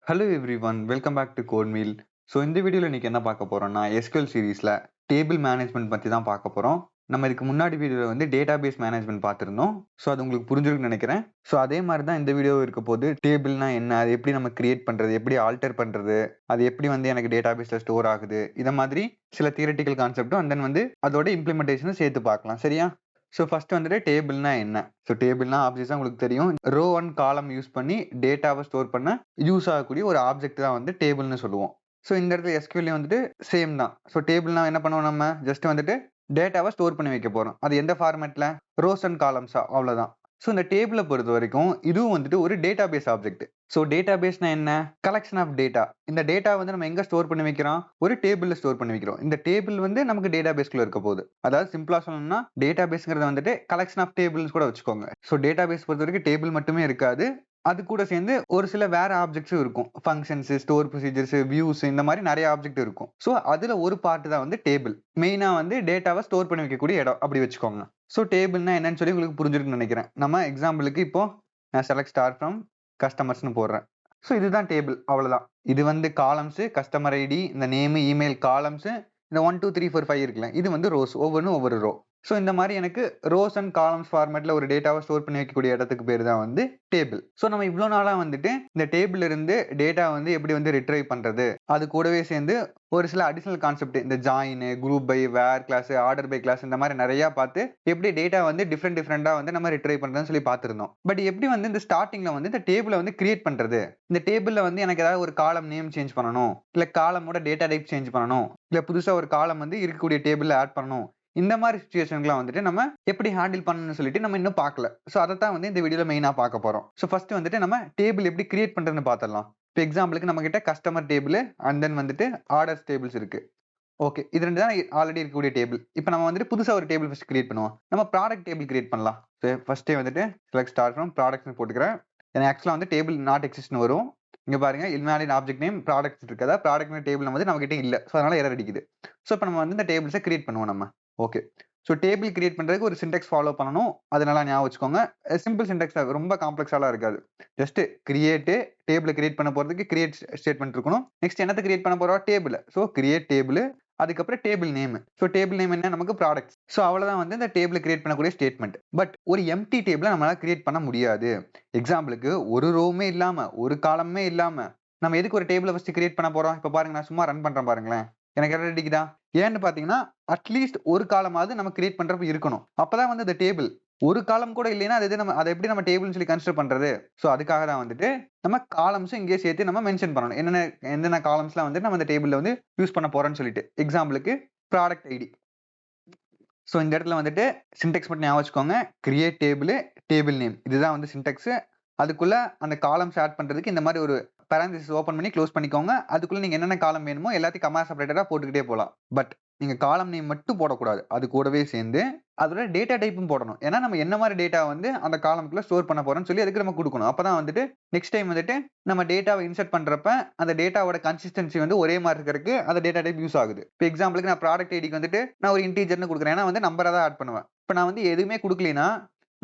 Hello everyone welcome back to code meal. So இந்த வீடியோவில் இன்னைக்கு என்ன பார்க்க போறோம்னா எஸ்கியூஎல் சீரீஸில் டேபிள் மேனேஜ்மெண்ட் பற்றி தான் பார்க்க போகிறோம். நம்ம இதுக்கு முன்னாடி வீடியோவில் வந்து டேட்டாபேஸ் மேனேஜ்மெண்ட் பார்த்துருந்தோம். ஸோ அது உங்களுக்கு புரிஞ்சிருக்குன்னு நினைக்கிறேன். ஸோ அதே மாதிரி தான் இந்த வீடியோ இருக்க போது டேபிள்னா என்ன, அது எப்படி நம்ம கிரியேட் பண்ணுறது, எப்படி ஆல்டர் பண்ணுறது, அது எப்படி வந்து எனக்கு டேட்டாபேஸில் ஸ்டோர் ஆகுது, இதை மாதிரி சில தியரட்டிக்கல் கான்செப்டும் அண்ட் தென் வந்து அதோட இம்ப்ளிமெண்டேஷனும் சேர்த்து பார்க்கலாம். சரியா? ஸோ ஃபர்ஸ்ட் வந்துட்டு டேபிள்னா என்ன? ஸோ டேபிள்னா ஆப்ஜெக்ட்ஸா உங்களுக்கு தெரியும். ரோ அண்ட் காலம் யூஸ் பண்ணி டேட்டாவை ஸ்டோர் பண்ண யூஸ் ஆகக்கூடிய ஒரு ஆப்ஜெக்ட் தான் வந்து டேபிள்னு சொல்லுவோம். ஸோ இந்த இடத்துல எஸ்கியூஎல் வந்துட்டு சேம் தான். ஸோ டேபிள்னா என்ன பண்ணுவோம், நம்ம ஜஸ்ட் வந்துட்டு டேட்டாவை ஸ்டோர் பண்ணி வைக்க போறோம். அது எந்த ஃபார்மேட்ல? ரோஸ் அண்ட் காலம்ஸா, அவ்வளவுதான். ஸோ இந்த டேபிளை பொறுத்த வரைக்கும் இதுவும் வந்துட்டு ஒரு டேட்டாபேஸ் ஆப்ஜெக்ட். ஸோ டேட்டாபேஸ்னா என்ன? Collection of data. இந்த டேட்டா வந்து நம்ம எங்க ஸ்டோர் பண்ணி வைக்கிறோம்? ஒரு டேபிள்ல ஸ்டோர் பண்ணி வைக்கிறோம். இந்த டேபிள் வந்து நமக்கு டேட்டாபேஸ்க்குள்ள இருக்க போகுது. அதாவது சிம்பிளா சொல்லணும்னா டேட்டாபேஸ்ங்கிறது வந்துட்டு கலெக்ஷன் ஆஃப் டேபிள்ஸ் கூட வச்சுக்கோங்க. ஸோ டேட்டாபேஸ் பொறுத்த வரைக்கும் டேபிள் மட்டுமே இருக்காது. அது கூட சேர்ந்து ஒரு சில வேற ஆப்ஜெக்ட்ஸும் இருக்கும். ஃபங்க்ஷன்ஸ், ஸ்டோர் ப்ரொசீஜர்ஸ், வியூஸ், இந்த மாதிரி நிறைய ஆப்ஜெக்ட் இருக்கும். ஸோ அதுல ஒரு பார்ட் தான் வந்து டேபிள். மெயினா வந்து டேட்டாவை ஸ்டோர் பண்ணி வைக்கக்கூடிய இடம் அப்படி வச்சுக்கோங்க. ஸோ டேபிள்னா என்னன்னு சொல்லி உங்களுக்கு புரிஞ்சிருக்குன்னு நினைக்கிறேன். நம்ம எக்ஸாம்பிளுக்கு இப்போ நான் செலக்ட் ஸ்டார் ஃப்ரம் கஸ்டமர்ஸ்னு போடுறேன். ஸோ இதுதான் டேபிள், அவ்வளவுதான். இது வந்து காலம்ஸ், கஸ்டமர் ஐடி, இந்த நேம், இமெயில் காலம்ஸ், இந்த 1 2 3 4 5 இருக்குல்ல, இது வந்து ரோஸ். ஒவ்வொன்றும் ஒவ்வொரு ரோ. ஸோ இந்த மாதிரி எனக்கு ரோஸ் அண்ட் காலம்ஸ் ஃபார்மேட்ல ஒரு டேட்டாவை ஸ்டோர் பண்ணி வைக்கக்கூடிய இடத்துக்கு பேர் தான் வந்து டேபிள். ஸோ நம்ம இவ்வளோ நாளா வந்துட்டு இந்த டேபிள் இருந்து டேட்டா வந்து எப்படி வந்து ரிட்ரைவ் பண்றது, அது கூடவே சேர்ந்து ஒரு சில அடிஷனல் கான்செப்ட், இந்த join, group by, where clause, order by clause, இந்த மாதிரி நிறைய பார்த்து எப்படி டேட்டா வந்து டிஃப்ரெண்டா வந்து நம்ம ரிட்ரைவ் பண்றதுன்னு சொல்லி பார்த்துருந்தோம். பட் எப்படி வந்து இந்த ஸ்டார்டிங்ல வந்து இந்த டேபிளை வந்து கிரியேட் பண்றது, இந்த டேபிள்ல வந்து எனக்கு ஏதாவது ஒரு காலம் நேம் சேஞ்ச் பண்ணணும், இல்ல காலமோட டேட்டா டைப் சேஞ்ச் பண்ணணும், இல்ல புதுசா ஒரு காலம் வந்து இருக்கக்கூடிய டேபிள்ல ஆட் பண்ணணும், இந்த மாதிரி சிச்சுவேஷன்லாம் வந்துட்டு நம்ம எப்படி ஹேண்டில் பண்ணணும்னு சொல்லிட்டு நம்ம இன்னும் பார்க்கல. ஸோ அதை தான் வந்து இந்த வீடியோல மெயினா பார்க்க போறோம். ஸோ ஃபர்ஸ்ட் வந்துட்டு நம்ம டேபிள் எப்படி கிரியேட் பண்றதுன்னு பார்த்துடலாம். இப்போ எக்ஸாம்பிளுக்கு நம்ம கிட்ட கஸ்டமர் டேபிள் அண்ட் தென் வந்துட்டு ஆர்டர்ஸ் டேபிள்ஸ் இருக்கு. ஓகே, இது ரெண்டு தான் ஆல்ரெடி இருக்கக்கூடிய டேபிள். இப்போ நம்ம வந்துட்டு புதுசா ஒரு டேபிள் ஃபர்ஸ்ட் கிரியேட் பண்ணுவோம். நம்ம ப்ராடக்ட் டேபிள் கிரியேட் பண்ணலாம். ஸோ ஃபர்ஸ்டே வந்துட்டு செலக்ட் ஸ்டார்ட் ஃப்ரம் ப்ராடக்ட்ஸ் போட்டுக்கிறேன். எனக்கு ஆக்சுவலா வந்து டேபிள் நாட் எக்ஸிஸ்ட்னு வரும். இங்க பாருங்க, இன்வாலிட் ஆப்ஜெக்ட் நேம் ப்ராடக்ட்ஸ் இருக்கதா, ப்ராடக்ட் டேபிள் வந்து நம்ம கிட்ட இல்ல. ஸோ அதனால எரர் அடிக்குது. ஸோ இப்போ நம்ம வந்து இந்த டேபிள்ஸை கிரியேட் பண்ணுவோம் நம்ம. ஓகே, ஸோ டேபிள் கிரியேட் பண்றதுக்கு ஒரு சின்டெக்ஸ் ஃபாலோ பண்ணணும். அது நல்லா ஞாபகம் வச்சுக்கோங்க. சிம்பிள் சின்டெக்ஸ், ரொம்ப காம்ப்ளெக்ஸாலாம் இருக்காது. ஜஸ்ட் கிரியேட், டேபிள் கிரியேட் பண்ண போறதுக்கு கிரியேட் ஸ்டேட்மெண்ட் இருக்கணும். நெக்ஸ்ட் என்னத்தை கிரியேட் பண்ண போறோம்? டேபிள். ஸோ கிரியேட் டேபிள், அதுக்கப்புறம் table name. So table name என்ன? நமக்கு ப்ராடக்ட்ஸ். ஸோ அவ்வளவுதான் வந்து இந்த டேபிள் கிரியேட் பண்ணக்கூடிய ஸ்டேட்மெண்ட். பட் ஒரு எம்டி டேபிளை நம்மளால கிரியேட் பண்ண முடியாது. எக்ஸாம்பிளுக்கு ஒரு ரோவுமே இல்லாம, ஒரு காலமே இல்லாம நம்ம எதுக்கு ஒரு டேபிளை ஃபர்ஸ்ட் கிரியேட் பண்ண போறோம்? இப்போ பாருங்க, நான் சும்மா ரன் பண்றேன் பாருங்களேன். எனக்கு எரர் அடிக்குதா? ஏன்னு பாத்தீங்கன்னா அட்லீஸ்ட் ஒரு காலமாவது நம்ம கிரியேட் பண்றப்ப இருக்கணும். அப்பதான் வந்து இந்த டேபிள் ஒரு காலம் கூட இல்லைன்னா அது நம்ம அதை எப்படி நம்ம டேபிள்னு சொல்லி கன்சிடர் பண்றது? ஸோ அதுக்காக தான் வந்துட்டு நம்ம காலம்ஸும் இங்கேயே சேர்த்து நம்ம மென்ஷன் பண்ணணும். என்னென்ன காலம்ஸ்லாம் வந்து நம்ம இந்த டேபிள்ல வந்து யூஸ் பண்ண போறோம்னு சொல்லிட்டு. எக்ஸாம்பிளுக்கு ப்ராடக்ட் ஐடி. ஸோ இந்த இடத்துல வந்துட்டு சின்டெக்ஸ் மட்டும் ஞாபகம் வச்சுக்கோங்க. கிரியேட் டேபிள், டேபிள் நேம், இதுதான் வந்து சின்டெக்ஸ். அதுக்குள்ள அந்த காலம்ஸ் ஆட் பண்றதுக்கு இந்த மாதிரி ஒரு பேரந்திசிஸ் ஓபன் பண்ணி க்ளோஸ் பண்ணிக்கோங்க. அதுக்குள்ள நீங்க என்னென்ன காலம் வேணுமோ எல்லாத்தையும் கமா செப்பரேட்டரா போட்டுக்கிட்டே போகலாம். பட் நீங்க காலம் நேம் மட்டும் போடக்கூடாது. அது கூடவே சேர்ந்து அதோட டேட்டா டைப்பும் போடணும். ஏன்னா நம்ம என்ன மாதிரி டேட்டா வந்து அந்த காலம்குள்ள ஸ்டோர் பண்ண போறோம்னு சொல்லி அதுக்கு நம்ம கொடுக்கணும். அப்பதான் வந்துட்டு நெக்ஸ்ட் டைம் வந்துட்டு நம்ம டேட்டாவை இன்சர்ட் பண்றப்ப அந்த டேட்டாவோட கன்சிஸ்டன்சி வந்து ஒரே மாதிரி இருக்கிறதுக்கு அந்த டேட்டா டைப் யூஸ் ஆகுது. இப்போ எக்ஸாம்பிளுக்கு நான் ப்ராடக்ட் ஐடிக்கு வந்துட்டு நான் ஒரு இன்டீஜர்னு கொடுக்குறேன். ஏன்னா வந்து நம்பரா தான் ஆட் பண்ணுவேன். இப்போ நான் வந்து எதுவுமே கொடுக்கலைன்னா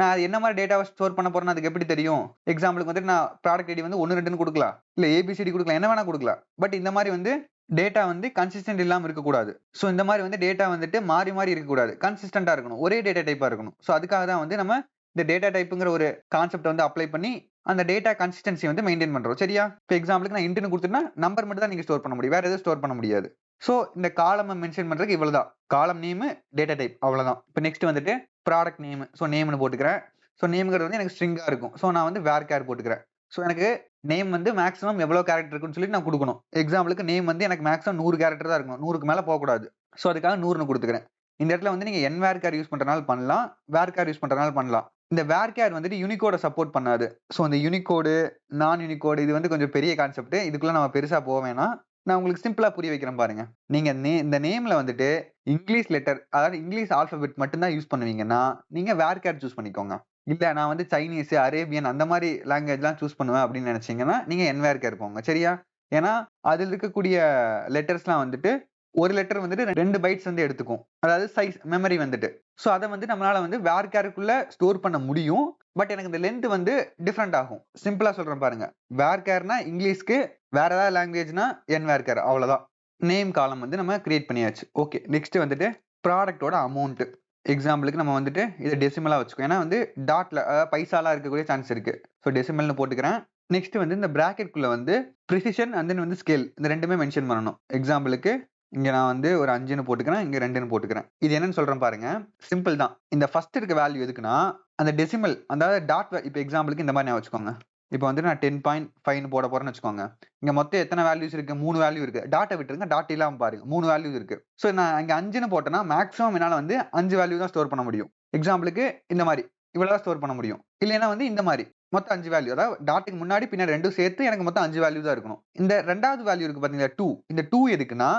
நான் அது என்ன மாதிரி டேட்டாவை ஸ்டோர் பண்ண போறேன்னு அதுக்கு எப்படி தெரியும்? எக்ஸாம்பிளுக்கு வந்துட்டு நான் ப்ராடக்ட் ஐடி வந்து 1 2ன்னு கொடுக்கலாம், இல்ல ஏபிசிடி கொடுக்கலாம், என்ன வேணா கொடுக்கலாம். பட் இந்த மாதிரி வந்து டேட்டா வந்து கன்சிஸ்டன்ட் இல்லாம இருக்கக்கூடாது. ஸோ இந்த மாதிரி வந்து டேட்டா வந்துட்டு மாறி மாறி இருக்கக்கூடாது. கன்சிஸ்டன்டா இருக்கணும். ஒரே டேட்டா டைப்பா இருக்கணும். ஸோ அதுக்காக தான் வந்து நம்ம இந்த டேட்டா டைப்புங்கிற ஒரு கான்செப்ட் வந்து அப்ளை பண்ணி அந்த டேட்டா கன்சிஸ்டன்சி வந்து மெயின்டைன் பண்றோம். சரியா? இப்போ எக்ஸாம்பிளுக்கு நான் இன்ட்னு கொடுத்துட்டா நம்பர் மட்டும் தான் நீங்க ஸ்டோர் பண்ண முடியும். வேற எதுவும் ஸ்டோர் பண்ண முடியாது. ஸோ இந்த காலம் மென்ஷன் பண்றதுக்கு இவ்வளவுதான். காலம் நேம், டேட்டா டைப், அவ்வளவுதான். இப்போ நெக்ஸ்ட் வந்துட்டு ப்ராடக்ட் நேம். ஸோ நேம்னு போட்டுக்கிறேன். ஸோ நேம்ங்கிறது வந்து எனக்கு ஸ்ட்ரிங்கா இருக்கும். ஸோ நான் வந்து வேர் கேர் போட்டுக்கிறேன். ஸோ எனக்கு நேம் வந்து மேக்ஸிமம் எவ்வளவு கேரக்டர் இருக்குன்னு சொல்லி நான் கொடுக்கணும். எக்ஸாம்பிளுக்கு நேம் வந்து எனக்கு மேக்ஸிமம் 100 கேரக்டர் தான் இருக்கும். 100க்கு மேல போகக்கூடாது. ஸோ அதுக்காக 100ன்னு கொடுத்துக்கிறேன். இந்த இடத்துல வந்து நீங்க என் வேர் கேர் யூஸ் பண்றதுனால பண்ணலாம், வேர் கேர் யூஸ் பண்றதுனால பண்ணலாம். இந்த வேர் கேர் வந்துட்டு யூனிகோட சப்போர்ட் பண்ணாது. ஸோ இந்த யூனிகோடு, நான் யூனிகோடு, இது வந்து கொஞ்சம் பெரிய கான்செப்ட். இதுக்குள்ள நம்ம பெருசா போக வேணாம். நான் உங்களுக்கு சிம்பிளா புரிய வைக்கிறேன் பாருங்க. நீங்க இந்த நேம்ல வந்துட்டு இங்கிலீஷ் லெட்டர், அதாவது இங்கிலீஷ் ஆல்பபெட் மட்டும் தான் யூஸ் பண்ணுவீங்கன்னா நீங்க வேர் கேர் சூஸ் பண்ணிக்கோங்க. இல்ல நான் வந்து சைனீஸ், அரேபியன் அந்த மாதிரி லாங்குவேஜ்லாம் சூஸ் பண்ணுவேன் அப்படின்னு நினைச்சீங்கன்னா நீங்க என்வேர் கேர் போங்க. சரியா? ஏன்னா அதில் இருக்கக்கூடிய லெட்டர்ஸ்லாம் வந்துட்டு ஒரு லெட்டர் வந்துட்டு 2 பைட்ஸ் வந்து எடுத்துக்கும். அதாவது சைஸ் மெமரி வந்துட்டு. ஸோ அதை வந்து நம்மளால வந்து வேர் கேருக்குள்ள ஸ்டோர் பண்ண முடியும். பட் எனக்கு இந்த லென்த் வந்து டிஃப்ரெண்ட் ஆகும். சிம்பிளா சொல்றேன் பாருங்க. வேர்கேர்னா இங்கிலீஷ்க்கு, வேற ஏதாவது லாங்குவேஜ்னா வேர்கேர் அவ்வளவுதான். நேம் காலம் வந்து நம்ம கிரியேட் பண்ணியாச்சு. ஓகே, நெக்ஸ்ட் வந்துட்டு ப்ராடக்ட்டோட அமௌண்ட். எக்ஸாம்பிளுக்கு நம்ம வந்துட்டு இதை டெசிமலா வச்சுக்கோ. ஏன்னா வந்து டாட்ல பைசாலாம் இருக்கக்கூடிய சான்ஸ் இருக்கு. ஸோ டெசிமல்னு போட்டுக்கிறேன். நெக்ஸ்ட் வந்து இந்த பிராக்கெட்குள்ள வந்து ப்ரிசிஷன் அண்ட் தென் வந்து ஸ்கேல் இந்த ரெண்டுமே மென்ஷன் பண்ணணும். எக்ஸாம்பிளுக்கு இங்க நான் வந்து ஒரு 5ன்னு போட்டுக்கிறேன், இங்க 2ன்னு போட்டுக்கிறேன். இது என்னன்னு சொல்றேன் பாருங்க. சிம்பிள் தான். இந்த ஃபர்ஸ்ட் இருக்க வேல்யூ எதுக்குன்னா அந்த டெசிமல், அதாவது டாட். இப்போ எக்ஸாம்பிளுக்கு இந்த மாதிரி நான் வச்சுக்கோங்க. இப்போ வந்து நான் 10.5ன்னு போட போறேன்னு வச்சுக்கோங்க. இங்க மொத்தம் எத்தனை வேல்யூஸ் இருக்கு? 3 வேல்யூ இருக்கு. டாட்டை விட்டுருங்க, டாட் இல்லாம பாருங்க. 3 வேல்யூஸ் இருக்கு. ஸோ நான் இங்க 5ன்னு போட்டேன்னா மேக்ஸிமம் என்னால வந்து 5 வேல்யூ தான் ஸ்டோர் பண்ண முடியும். எக்ஸாம்பிளுக்கு இந்த மாதிரி இவ்வளவு ஸ்டோர் பண்ண முடியும். இல்லைன்னா வந்து இந்த மாதிரி மொத்தம் 5 வேல்யூ, அதாவது டாட்டுக்கு முன்னாடி பின்னாடி ரெண்டும் சேர்த்து எனக்கு மொத்தம் 5 வேல்யூ தான் இருக்கணும். இந்த ரெண்டாவது வேல்யூ இருக்கு பாத்தீங்களா 2. இந்த 2 எதுக்குன்னா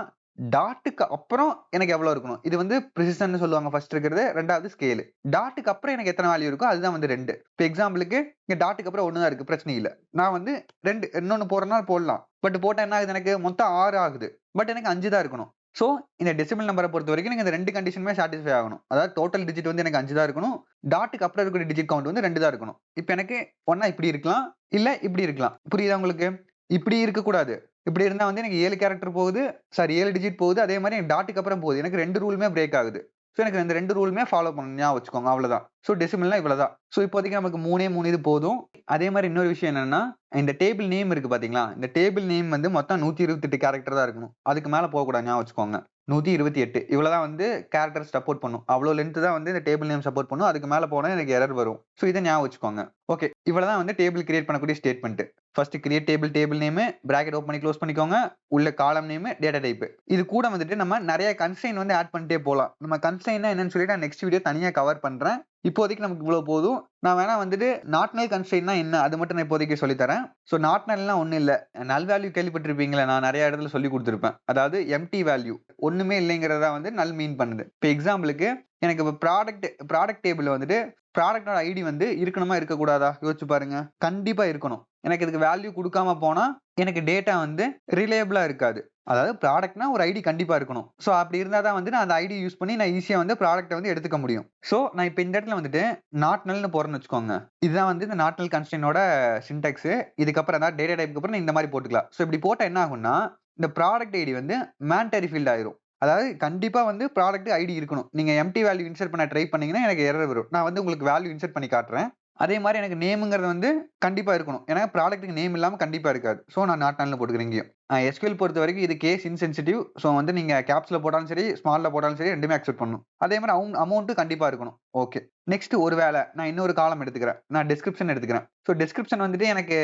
டாட்டுக்கு அப்புறம் எனக்கு எவ்வளவு இருக்கணும். இது வந்து ப்ரிசிஷன் சொல்லுவாங்க ஃபர்ஸ்ட் இருக்கிறது, ரெண்டாவது ஸ்கேல். டாட்டுக்கு அப்புறம் எனக்கு எத்தனை வேல்யூ இருக்கோ அதுதான் வந்து 2. இப்போ எக்ஸாம்பிளுக்கு இங்க டாட்டுக்கு அப்புறம் 1 தான் இருக்கு, பிரச்சனை இல்ல. நான் வந்து 2 இன்னொன்னு போறேன்னா போடலாம். பட் போட்டா என்ன ஆகுது, எனக்கு மொத்தம் 6 ஆகுது. பட் எனக்கு 5 தான் இருக்கணும். ஸோ இந்த டெசிமல் நம்பரை பொறுத்த வரைக்கும் எனக்கு இந்த 2 கண்டிஷனுமே சாட்டிஸ்ஃபை ஆகணும். அதாவது டோட்டல் டிஜிட் வந்து எனக்கு 5 தான் இருக்கணும். டாட்டுக்கு அப்புறம் இருக்கிற டிஜிட் கவுண்ட் வந்து 2 தான் இருக்கணும். இப்போ எனக்கு ஒன்னா இப்படி இருக்கலாம், இல்ல இப்படி இருக்கலாம். புரியுதா உங்களுக்கு? இப்படி இருக்கக்கூடாது. இப்படி இருந்தா வந்து எனக்கு 7 கேரக்டர் போகுது, 7 டிஜிட் போகுது. அதே மாதிரி எனக்கு டாட்டுக்கு அப்புறம் போகுது. எனக்கு 2 ரூலுமே பிரேக் ஆகுது. ஸோ எனக்கு இந்த 2 ரூலுமே ஃபாலோ பண்ணணும், ஞாபகம் வச்சுக்கோங்க. அவ்வளவுதான். ஸோ டெசிமல்னா இவ்வளவுதான். ஸோ இப்போதைக்கு நமக்கு 3 இது போதும். அதே மாதிரி இன்னொரு விஷயம் என்னன்னா, இந்த டேபிள் நேம் இருக்கு பாத்தீங்களா? இந்த டேபிள் நேம் வந்து மொத்தம் 128 கேரக்டர் தான் இருக்கணும். அதுக்கு மேல போகக்கூடாது, ஞாபகம் வச்சுக்கோங்க. 128 இவ்வளவுதான் வந்து கேரக்டர் சப்போர்ட் பண்ணும். அவ்வளவு லென்த் தான் வந்து இந்த டேபிள் நேம் சப்போர்ட் பண்ணும். அதுக்கு மேல போனா எனக்கு எரர் வரும். ஸோ இதை ஞாபகம் வச்சுக்கோங்க. ஓகே, இவ்வளவுதான் வந்து டேபிள் கிரியேட் பண்ணக்கூடிய statement. First create table name, bracket open பண்ணி க்ளோஸ் பண்ணிக்கோங்க. உள்ள காலம் நேம், டேட்டா டைப். இது கூட வந்துட்டு நம்ம நிறைய கன்ஸ்ட்ரெயின் வந்து ஆட் பண்ணிட்டே போலாம். நம்ம கன்ஸ்ட்ரெயின்னா என்னன்னு சொல்லிட்டு நான் நெக்ஸ்ட் வீடியோ தனியா கவர் பண்றேன். இப்போதைக்கு நமக்கு இவ்வளவு போதும். நான் வேணா வந்துட்டு நாட் நல் கன்ஸ்ட்ரெயின்னா என்ன அது மட்டும் நான் இப்போதைக்கு சொல்லி தரேன். ஸோ நாட் நல்னா ஒன்றும் இல்லை. நல் வேல்யூ கேள்விப்பட்டிருப்பீங்களா? நான் நிறைய இடத்துல சொல்லி கொடுத்துருப்பேன். அதாவது எம்டி வேல்யூ ஒண்ணுமே இல்லைங்கிறதா வந்து நல் மீன் பண்ணுது. இப்போ எக்ஸாம்பிளுக்கு எனக்கு இப்போ ப்ராடக்ட் டேபிள் வந்துட்டு ப்ராடக்டோட ஐடி வந்து இருக்கணுமா இருக்கக்கூடாதா? யோசிச்சு பாருங்க. கண்டிப்பா இருக்கணும். எனக்கு இதுக்கு வேல்யூ கொடுக்காம போனா எனக்கு டேட்டா வந்து ரிலையபிளா இருக்காது. அதாவது ப்ராடக்ட்னா ஒரு ஐடி கண்டிப்பா இருக்கணும். ஸோ அப்படி இருந்தா தான் வந்து நான் அந்த ஐடி யூஸ் பண்ணி நான் ஈஸியா வந்து ப்ராடக்ட்டை வந்து எடுத்துக்க முடியும். ஸோ நான் இப்போ இந்த இடத்துல வந்துட்டு நாட் நல்னு போறேன்னு வச்சுக்கோங்க. இதுதான் வந்து இந்த நாட் நல் கன்ஸ்ட்ரெயினோட சின்டாக்ஸ். இதுக்கப்புறம் அதாவது டேட்டா டைப்புக்கு அப்புறம் இந்த மாதிரி போட்டுக்கலாம். ஸோ இப்படி போட்டா என்ன ஆகும்னா இந்த ப்ராடக்ட் ஐடி வந்து மேண்டரி ஃபீல்ட் ஆயிரும். அதாவது கண்டிப்பா வந்து ப்ராடக்ட் ஐடி இருக்கணும். நீங்க எம்டி வேல்யூ இன்சர்ட் பண்ண ட்ரை பண்ணீங்கன்னா எனக்கு எரர் வரும். நான் வந்து உங்களுக்கு வேல்யூ இன்சர்ட் பண்ணி காட்டுறேன். அதே மாதிரி எனக்கு நேம்ங்கிறது வந்து கண்டிப்பா இருக்கணும். ஏன்னா ப்ராடக்ட்டுக்கு நேம் இல்லாம கண்டிப்பா இருக்காது. ஸோ நான் நாட் நல்னு போட்டுக்கிறேன் இங்கேயும். எஸ்கியூஎல் பொறுத்த வரைக்கும் இது கேஸ் இன்சென்சிட்டிவ். ஸோ வந்து நீங்க கேப்ஸ்ல போட்டாலும் சரி, ஸ்மால்ல போட்டாலும் சரி, ரெண்டுமே அக்செப்ட் பண்ணணும். அதே மாதிரி அமௌண்ட்டும் கண்டிப்பா இருக்கணும். ஓகே, நெக்ஸ்ட் ஒரு வேளை நான் இன்னொரு காலம் எடுத்துக்கிறேன். நான் டிஸ்கிரிப்ஷன் எடுத்துக்கிறேன். ஸோ டிஸ்கிரிப்ஷன் வந்துட்டு எனக்கு